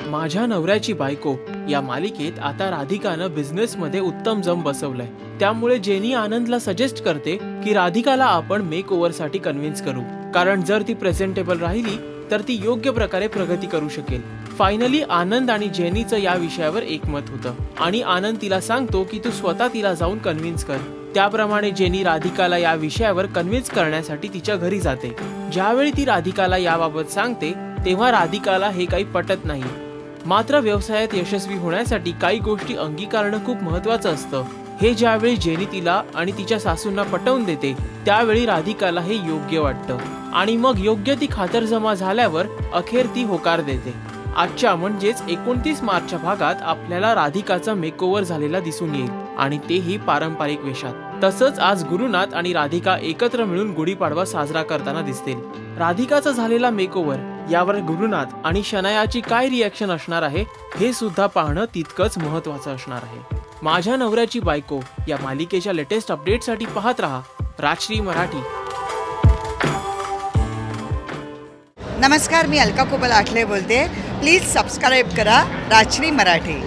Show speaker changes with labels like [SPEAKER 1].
[SPEAKER 1] माझ्या नवऱ्याची बायको या मालिकेत आता राधिकानं बिझनेसमध्ये उत्तम जम बसवलंय। त्यामुळे जेनी आनंदला सजेस्ट करते की राधिकाला आपण मेक ओव्हरसाठी कन्व्हिन्स करू, कारण जर ती प्रेझेंटेबल राहिली तर ती योग्य प्रकारे प्रगती करू शकेल। फायनली आनंद आणि जेनीचं या विषयावर एकमत होतं आणि आनंद तिला सांगतो की तू स्वतः तिला जाऊन कन्व्हिन्स कर। त्याप्रमाणे जेनी राधिकाला या विषयावर कन्व्हिन्स करण्यासाठी तिच्या घरी जाते। ज्यावेळी ती राधिकाला याबाबत सांगते तेव्हा राधिकाला हे काही पटत नाही। मात्र व्यवसायात यशस्वी होण्यासाठी काही गोष्टी अंगीकारणं खूप महत्त्वाचं असतं। हे ज्यावेळी जेनी तिला आणि तिच्या सासूंना पटवून देते त्यावेळी राधिकाला हे योग्य वाटतं आणि मग योग्य ती खातरजमा झाल्यावर अखेर ती होकार देते। आजच्या म्हणजेच 29 मार्चच्या भागात आपल्याला राधिकाचा मेकओव्हर झालेला दिसून येईल आणि तेही पारंपरिक वेशात। तसंच आज गुरुनाथ आणि राधिका एकत्र मिळून गुढीपाडवा साजरा करताना दिसतील। राधिकाचा झालेला मेकओव्हर यावर गुरुनाथ आणि शनायाची काय रिॲक्शन असणार आहे हे सुद्धा पाहणं तितकंच महत्त्वाचं असणार आहे। माझ्या नवऱ्याची बायको या मालिकेच्या लेटेस्ट अपडेटसाठी पाहत रहा राजश्री मराठी।
[SPEAKER 2] नमस्कार, मी अलका कोपल आठले बोलते। प्लीज सबस्क्राईब करा राजश्री मराठी।